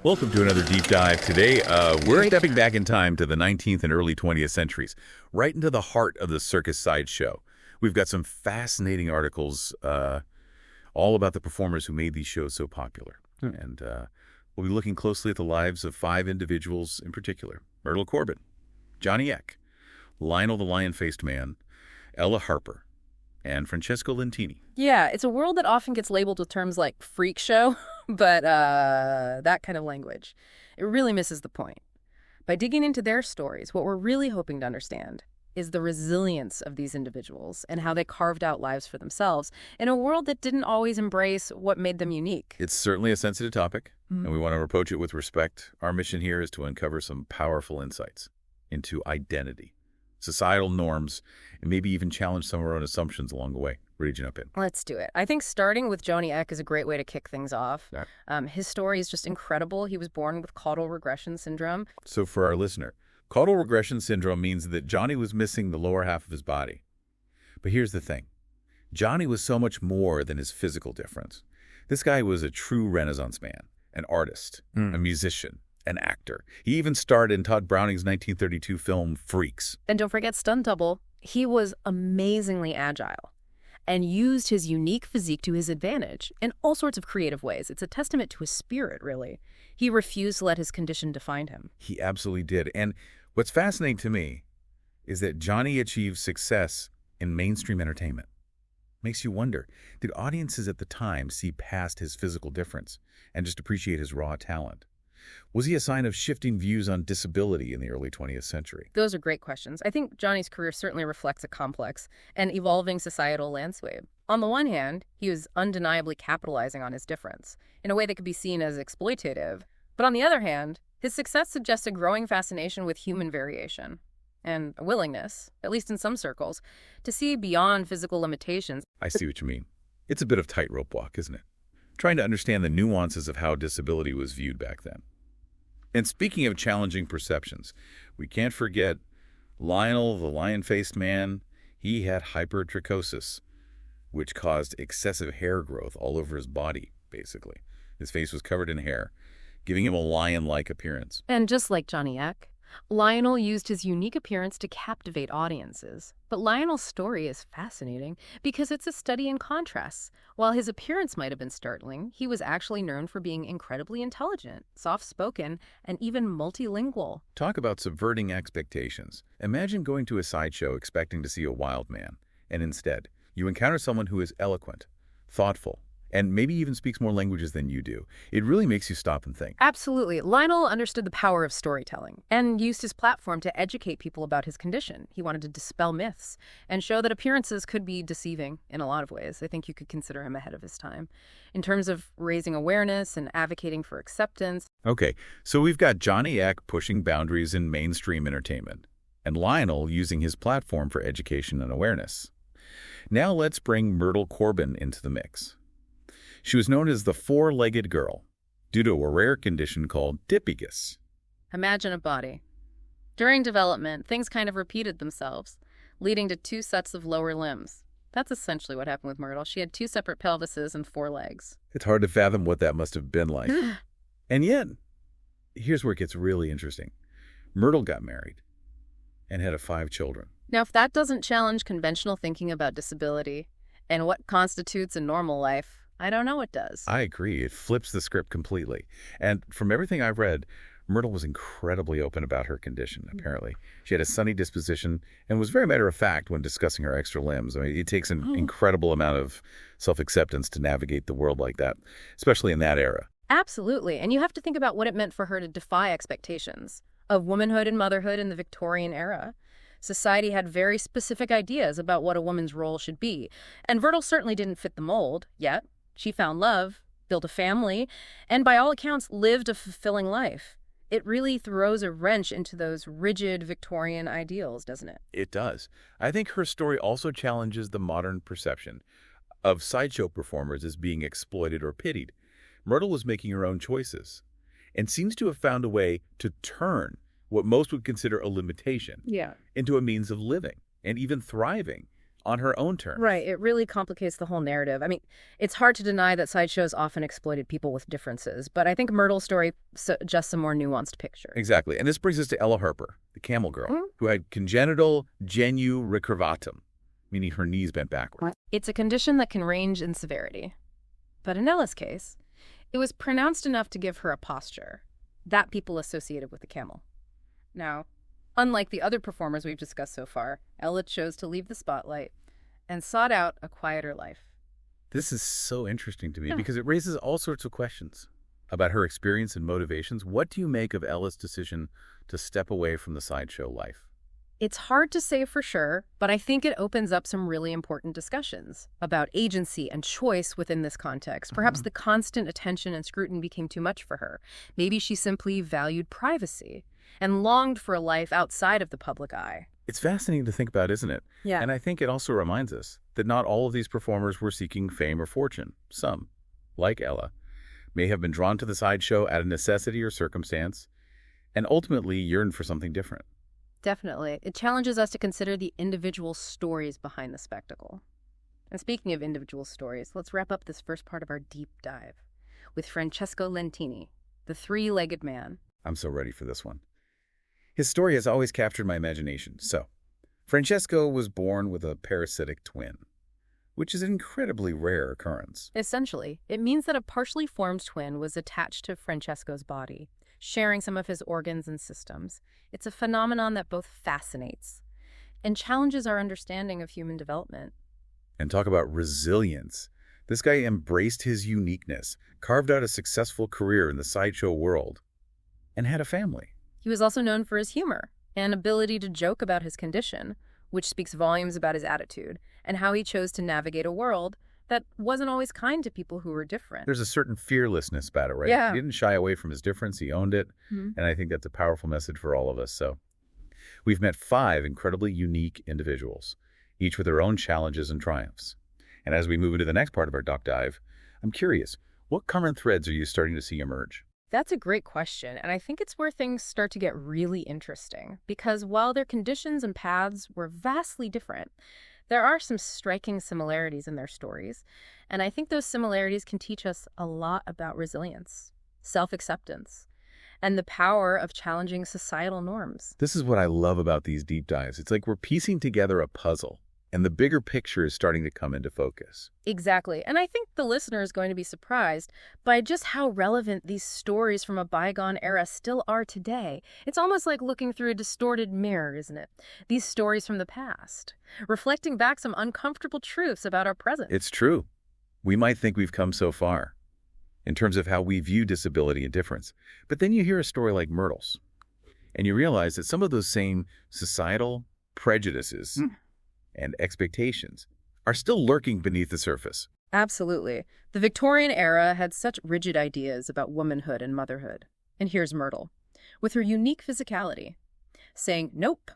Welcome to another deep dive. Today, we're stepping back in time to the 19th and early 20th centuries, right into the heart of the circus sideshow. We've got some fascinating articles all about the performers who made these shows so popular. And we'll be looking closely at the lives of 5 individuals in particular. Myrtle Corbin, Johnny Eck, Lionel the Lion-Faced Man, Ella Harper, and Francesco Lentini. Yeah, it's a world that often gets labeled with terms like freak show, but that kind of language. It really misses the point. By digging into their stories, what we're really hoping to understand is the resilience of these individuals and how they carved out lives for themselves in a world that didn't always embrace what made them unique. It's certainly a sensitive topic, and we want to approach it with respect. Our mission here is to uncover some powerful insights into identity, societal norms, and maybe even challenge some of our own assumptions along the way. Ready to jump in? Let's do it. I think starting with Johnny Eck is a great way to kick things off. Yeah. His story is just incredible. He was born with caudal regression syndrome. So for our listener, caudal regression syndrome means that Johnny was missing the lower half of his body. But here's the thing. Johnny was so much more than his physical difference. This guy was a true Renaissance man, an artist, a musician, an actor. He even starred in Todd Browning's 1932 film Freaks. And don't forget stunt double. He was amazingly agile and used his unique physique to his advantage in all sorts of creative ways. It's a testament to his spirit, really. He refused to let his condition define him. He absolutely did. And what's fascinating to me is that Johnny achieved success in mainstream entertainment. Makes you wonder, did audiences at the time see past his physical difference and just appreciate his raw talent? Was he a sign of shifting views on disability in the early 20th century? Those are great questions. I think Johnny's career certainly reflects a complex and evolving societal landscape. On the one hand, he was undeniably capitalizing on his difference in a way that could be seen as exploitative. But on the other hand, his success suggests a growing fascination with human variation and a willingness, at least in some circles, to see beyond physical limitations. I see what you mean. It's a bit of tightrope walk, isn't it? Trying to understand the nuances of how disability was viewed back then. And speaking of challenging perceptions, we can't forget Lionel, the lion-faced man. He had hypertrichosis, which caused excessive hair growth all over his body, basically. His face was covered in hair, giving him a lion-like appearance. And just like Johnny Eck, Lionel used his unique appearance to captivate audiences. But Lionel's story is fascinating because it's a study in contrasts. While his appearance might have been startling, he was actually known for being incredibly intelligent, soft-spoken, and even multilingual. Talk about subverting expectations. Imagine going to a sideshow expecting to see a wild man, and instead, you encounter someone who is eloquent, thoughtful, and maybe even speaks more languages than you do. It really makes you stop and think. Absolutely. Lionel understood the power of storytelling and used his platform to educate people about his condition. He wanted to dispel myths and show that appearances could be deceiving in a lot of ways. I think you could consider him ahead of his time in terms of raising awareness and advocating for acceptance. Okay, so we've got Johnny Eck pushing boundaries in mainstream entertainment, and Lionel using his platform for education and awareness. Now let's bring Myrtle Corbin into the mix. She was known as the four-legged girl due to a rare condition called dipicus. Imagine a body. During development, things kind of repeated themselves, leading to 2 sets of lower limbs. That's essentially what happened with Myrtle. She had 2 separate pelvises and 4 legs. It's hard to fathom what that must have been like. And yet, here's where it gets really interesting. Myrtle got married and had 5 children. Now, if that doesn't challenge conventional thinking about disability and what constitutes a normal life, I don't know what does. I agree. It flips the script completely. And from everything I've read, Myrtle was incredibly open about her condition, apparently. She had a sunny disposition and was very matter-of-fact when discussing her extra limbs. I mean, it takes an incredible amount of self-acceptance to navigate the world like that, especially in that era. Absolutely. And you have to think about what it meant for her to defy expectations of womanhood and motherhood in the Victorian era. Society had very specific ideas about what a woman's role should be. And Myrtle certainly didn't fit the mold yet. She found love, built a family, and by all accounts, lived a fulfilling life. It really throws a wrench into those rigid Victorian ideals, doesn't it? It does. I think her story also challenges the modern perception of sideshow performers as being exploited or pitied. Myrtle was making her own choices and seems to have found a way to turn what most would consider a limitation into a means of living and even thriving on her own terms. Right. It really complicates the whole narrative. I mean, it's hard to deny that sideshows often exploited people with differences, but I think Myrtle's story suggests a more nuanced picture. Exactly. And this brings us to Ella Harper, the camel girl, Mhm. who had congenital genu recurvatum, meaning her knees bent backward. It's a condition that can range in severity. But in Ella's case, it was pronounced enough to give her a posture that people associated with the camel. Now, unlike the other performers we've discussed so far, Ella chose to leave the spotlight and sought out a quieter life. This is so interesting to me Yeah. because it raises all sorts of questions about her experience and motivations. What do you make of Ella's decision to step away from the sideshow life? It's hard to say for sure, but I think it opens up some really important discussions about agency and choice within this context. Perhaps the constant attention and scrutiny became too much for her. Maybe she simply valued privacy and longed for a life outside of the public eye. It's fascinating to think about, isn't it? Yeah. And I think it also reminds us that not all of these performers were seeking fame or fortune. Some, like Ella, may have been drawn to the sideshow out of necessity or circumstance, and ultimately yearned for something different. Definitely. It challenges us to consider the individual stories behind the spectacle. And speaking of individual stories, let's wrap up this first part of our deep dive with Francesco Lentini, the three-legged man. I'm so ready for this one. His story has always captured my imagination. So, Francesco was born with a parasitic twin, which is an incredibly rare occurrence. Essentially, it means that a partially formed twin was attached to Francesco's body, sharing some of his organs and systems. It's a phenomenon that both fascinates and challenges our understanding of human development. And talk about resilience. This guy embraced his uniqueness, carved out a successful career in the sideshow world, and had a family. He was also known for his humor and ability to joke about his condition, which speaks volumes about his attitude and how he chose to navigate a world that wasn't always kind to people who were different. There's a certain fearlessness about it, right? Yeah. He didn't shy away from his difference. He owned it. Mhm. And I think that's a powerful message for all of us. So we've met 5 incredibly unique individuals, each with their own challenges and triumphs. And as we move into the next part of our doc dive, I'm curious, what common threads are you starting to see emerge? That's a great question, and I think it's where things start to get really interesting, because while their conditions and paths were vastly different, there are some striking similarities in their stories, and I think those similarities can teach us a lot about resilience, self-acceptance, and the power of challenging societal norms. This is what I love about these deep dives. It's like we're piecing together a puzzle, and the bigger picture is starting to come into focus. Exactly. And I think the listener is going to be surprised by just how relevant these stories from a bygone era still are today. It's almost like looking through a distorted mirror, isn't it? These stories from the past, reflecting back some uncomfortable truths about our present. It's true. We might think we've come so far in terms of how we view disability and difference. But then you hear a story like Myrtle's, and you realize that some of those same societal prejudices and expectations are still lurking beneath the surface. Absolutely. The Victorian era had such rigid ideas about womanhood and motherhood. And here's Myrtle, with her unique physicality, saying, nope,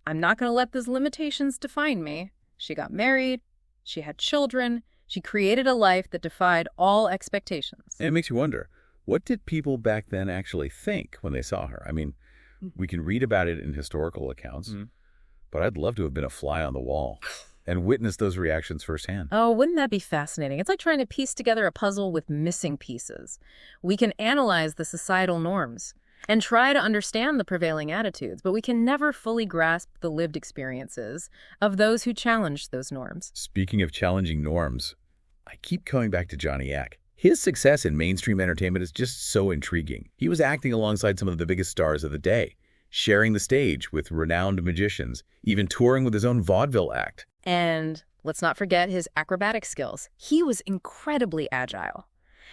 I'm not going to let those limitations define me. She got married, she had children, she created a life that defied all expectations. And it makes you wonder, what did people back then actually think when they saw her? I mean, we can read about it in historical accounts, but I'd love to have been a fly on the wall and witness those reactions firsthand. Oh, wouldn't that be fascinating? It's like trying to piece together a puzzle with missing pieces. We can analyze the societal norms and try to understand the prevailing attitudes, but we can never fully grasp the lived experiences of those who challenged those norms. Speaking of challenging norms, I keep coming back to Johnny Eck. His success in mainstream entertainment is just so intriguing. He was acting alongside some of the biggest stars of the day, sharing the stage with renowned magicians, even touring with his own vaudeville act. And let's not forget his acrobatic skills. He was incredibly agile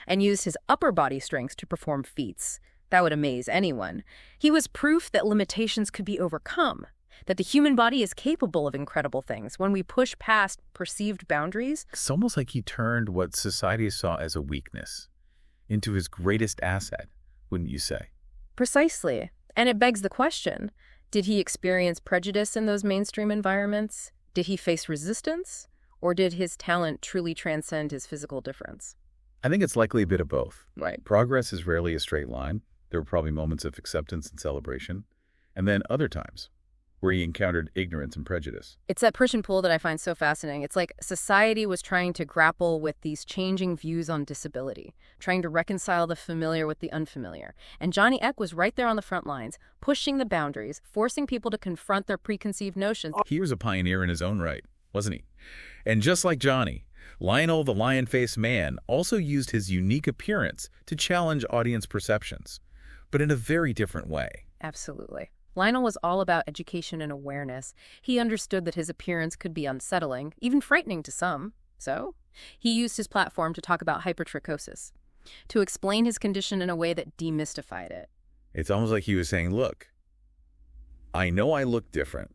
and used his upper body strength to perform feats that would amaze anyone. He was proof that limitations could be overcome, that the human body is capable of incredible things when we push past perceived boundaries. It's almost like he turned what society saw as a weakness into his greatest asset, wouldn't you say? Precisely. And it begs the question, did he experience prejudice in those mainstream environments? Did he face resistance? Or did his talent truly transcend his physical difference? I think it's likely a bit of both. Right. Progress is rarely a straight line. There were probably moments of acceptance and celebration, and then other times where he encountered ignorance and prejudice. It's that push and pull that I find so fascinating. It's like society was trying to grapple with these changing views on disability, trying to reconcile the familiar with the unfamiliar. And Johnny Eck was right there on the front lines, pushing the boundaries, forcing people to confront their preconceived notions. He was a pioneer in his own right, wasn't he? And just like Johnny, Lionel the Lion-Faced Man also used his unique appearance to challenge audience perceptions, but in a very different way. Absolutely. Lionel was all about education and awareness. He understood that his appearance could be unsettling, even frightening to some. So, he used his platform to talk about hypertrichosis, to explain his condition in a way that demystified it. It's almost like he was saying, look, I know I look different,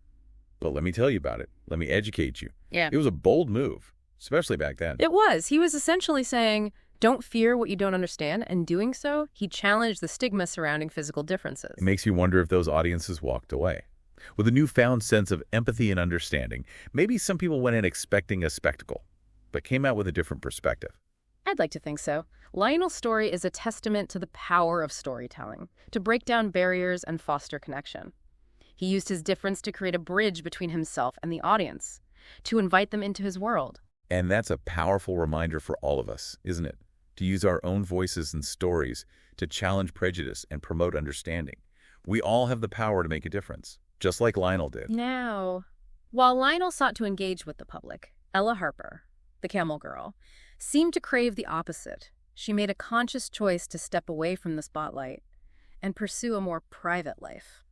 but let me tell you about it. Let me educate you. Yeah. It was a bold move, especially back then. It was. He was essentially saying, don't fear what you don't understand, and doing so, he challenged the stigma surrounding physical differences. It makes you wonder if those audiences walked away with a newfound sense of empathy and understanding. Maybe some people went in expecting a spectacle, but came out with a different perspective. I'd like to think so. Lionel's story is a testament to the power of storytelling, to break down barriers and foster connection. He used his difference to create a bridge between himself and the audience, to invite them into his world. And that's a powerful reminder for all of us, isn't it? To use our own voices and stories to challenge prejudice and promote understanding. We all have the power to make a difference, just like Lionel did. Now, while Lionel sought to engage with the public, Ella Harper, the camel girl, seemed to crave the opposite. She made a conscious choice to step away from the spotlight and pursue a more private life.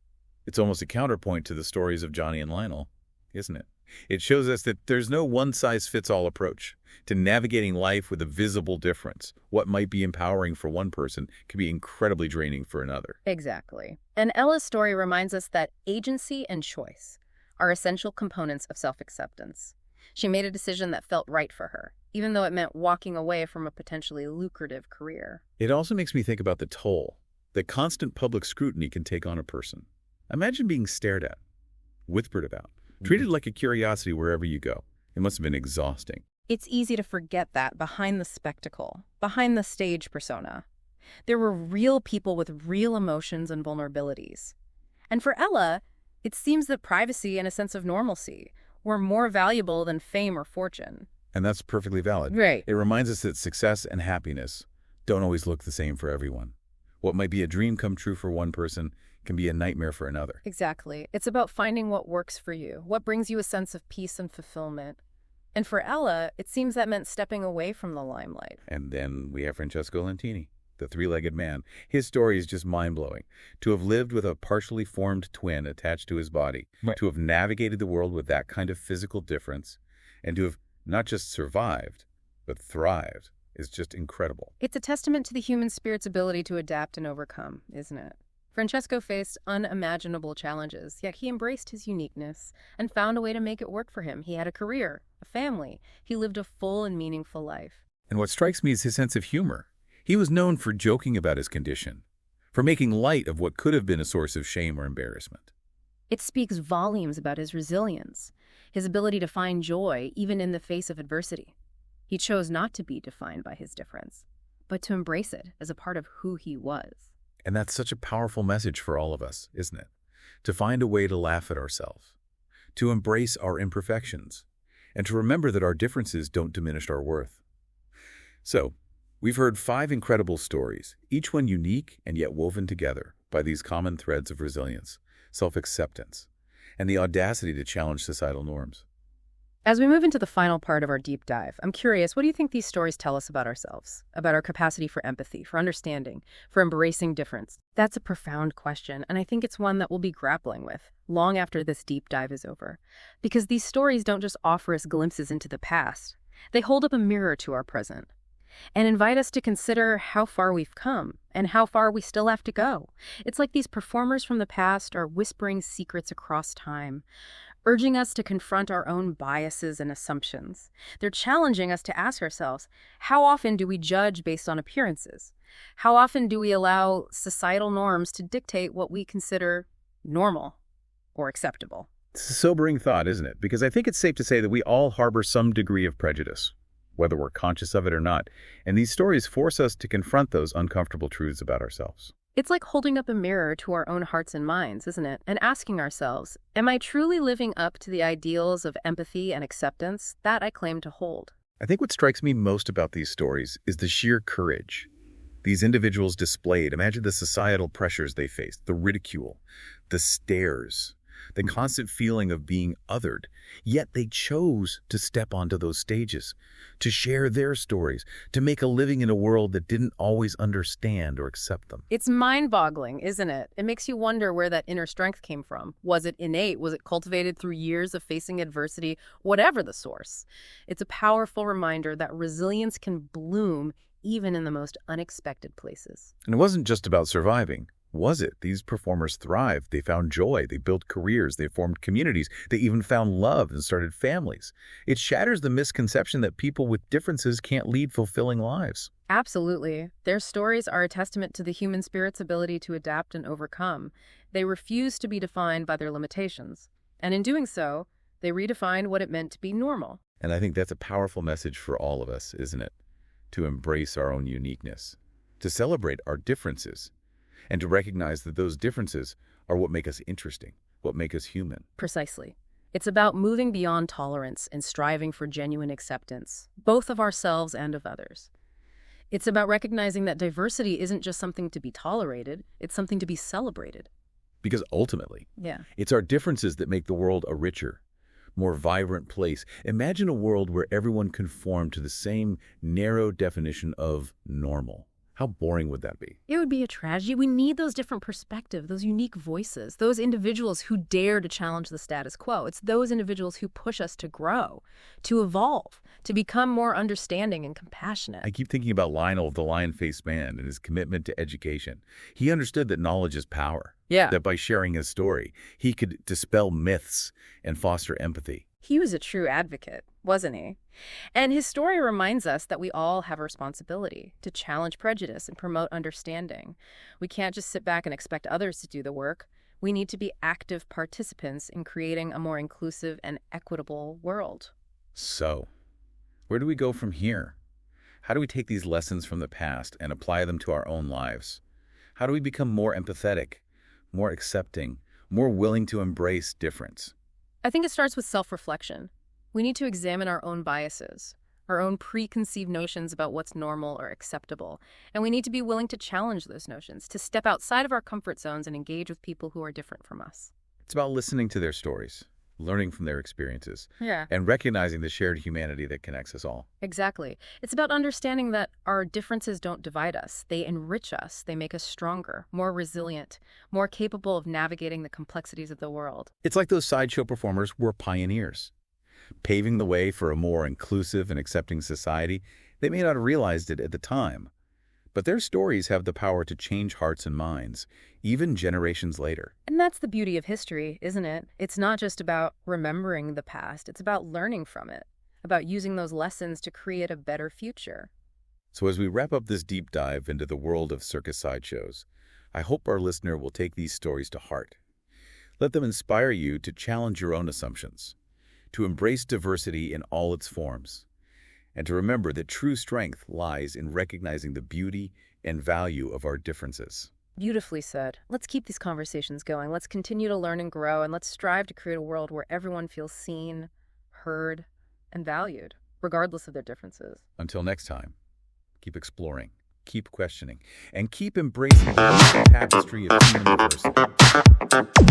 It's almost a counterpoint to the stories of Johnny and Lionel, isn't it? It shows us that there's no one-size-fits-all approach to navigating life with a visible difference. What might be empowering for one person can be incredibly draining for another. Exactly. And Ella's story reminds us that agency and choice are essential components of self-acceptance. She made a decision that felt right for her, even though it meant walking away from a potentially lucrative career. It also makes me think about the toll that constant public scrutiny can take on a person. Imagine being stared at, whispered about, treated like a curiosity wherever you go. It must have been exhausting. It's easy to forget that behind the spectacle, behind the stage persona, there were real people with real emotions and vulnerabilities. And for Ella, it seems that privacy and a sense of normalcy were more valuable than fame or fortune. And that's perfectly valid. Right. It reminds us that success and happiness don't always look the same for everyone. What might be a dream come true for one person can be a nightmare for another. Exactly. It's about finding what works for you, what brings you a sense of peace and fulfillment. And for Ella, it seems that meant stepping away from the limelight. And then we have Francesco Lentini, the three-legged man. His story is just mind-blowing. To have lived with a partially formed twin attached to his body, Right. to have navigated the world with that kind of physical difference, and to have not just survived, but thrived, is just incredible. It's a testament to the human spirit's ability to adapt and overcome, isn't it? Francesco faced unimaginable challenges, yet he embraced his uniqueness and found a way to make it work for him. He had a career, a family. He lived a full and meaningful life. And what strikes me is his sense of humor. He was known for joking about his condition, for making light of what could have been a source of shame or embarrassment. It speaks volumes about his resilience, his ability to find joy even in the face of adversity. He chose not to be defined by his difference, but to embrace it as a part of who he was. And that's such a powerful message for all of us, isn't it? To find a way to laugh at ourselves, to embrace our imperfections, and to remember that our differences don't diminish our worth. So, we've heard 5 incredible stories, each one unique and yet woven together by these common threads of resilience, self-acceptance, and the audacity to challenge societal norms. As we move into the final part of our deep dive, I'm curious, what do you think these stories tell us about ourselves, about our capacity for empathy, for understanding, for embracing difference? That's a profound question, and I think it's one that we'll be grappling with long after this deep dive is over. Because these stories don't just offer us glimpses into the past. They hold up a mirror to our present and invite us to consider how far we've come and how far we still have to go. It's like these performers from the past are whispering secrets across time, urging us to confront our own biases and assumptions. They're challenging us to ask ourselves, how often do we judge based on appearances? How often do we allow societal norms to dictate what we consider normal or acceptable? It's a sobering thought, isn't it? Because I think it's safe to say that we all harbor some degree of prejudice, whether we're conscious of it or not. And these stories force us to confront those uncomfortable truths about ourselves. It's like holding up a mirror to our own hearts and minds, isn't it? And asking ourselves, am I truly living up to the ideals of empathy and acceptance that I claim to hold? I think what strikes me most about these stories is the sheer courage these individuals displayed. Imagine the societal pressures they faced, the ridicule, the stares, the constant feeling of being othered. Yet they chose to step onto those stages, to share their stories, to make a living in a world that didn't always understand or accept them. It's mind-boggling, isn't it? It makes you wonder where that inner strength came from. Was it innate? Was it cultivated through years of facing adversity? Whatever the source. It's a powerful reminder that resilience can bloom even in the most unexpected places. And it wasn't just about surviving, was it? These performers thrived. They found joy. They built careers. They formed communities. They even found love and started families. It shatters the misconception that people with differences can't lead fulfilling lives. Absolutely. Their stories are a testament to the human spirit's ability to adapt and overcome. They refuse to be defined by their limitations. And in doing so, they redefined what it meant to be normal. And I think that's a powerful message for all of us, isn't it? To embrace our own uniqueness, to celebrate our differences, and to recognize that those differences are what make us interesting, what make us human. Precisely. It's about moving beyond tolerance and striving for genuine acceptance, both of ourselves and of others. It's about recognizing that diversity isn't just something to be tolerated, it's something to be celebrated. Because ultimately, Yeah. it's our differences that make the world a richer, more vibrant place. Imagine a world where everyone conformed to the same narrow definition of normal. How boring would that be? It would be a tragedy. We need those different perspectives, those unique voices, those individuals who dare to challenge the status quo. It's those individuals who push us to grow, to evolve, to become more understanding and compassionate. I keep thinking about Lionel, the lion-faced man, and his commitment to education. He understood that knowledge is power. Yeah. That by sharing his story, he could dispel myths and foster empathy. He was a true advocate, wasn't he? And his story reminds us that we all have a responsibility to challenge prejudice and promote understanding. We can't just sit back and expect others to do the work. We need to be active participants in creating a more inclusive and equitable world. So, where do we go from here? How do we take these lessons from the past and apply them to our own lives? How do we become more empathetic, more accepting, more willing to embrace difference? I think it starts with self-reflection. We need to examine our own biases, our own preconceived notions about what's normal or acceptable, and we need to be willing to challenge those notions, to step outside of our comfort zones and engage with people who are different from us. It's about listening to their stories, learning from their experiences, Yeah. and recognizing the shared humanity that connects us all. Exactly. It's about understanding that our differences don't divide us. They enrich us. They make us stronger, more resilient, more capable of navigating the complexities of the world. It's like those sideshow performers were pioneers, paving the way for a more inclusive and accepting society. They may not have realized it at the time, but their stories have the power to change hearts and minds, even generations later. And that's the beauty of history, isn't it? It's not just about remembering the past. It's about learning from it, about using those lessons to create a better future. So as we wrap up this deep dive into the world of circus sideshows, I hope our listener will take these stories to heart. Let them inspire you to challenge your own assumptions, to embrace diversity in all its forms, and to remember that true strength lies in recognizing the beauty and value of our differences. Beautifully said. Let's keep these conversations going. Let's continue to learn and grow, and let's strive to create a world where everyone feels seen, heard, and valued, regardless of their differences. Until next time, keep exploring, keep questioning, and keep embracing the tapestry of human diversity.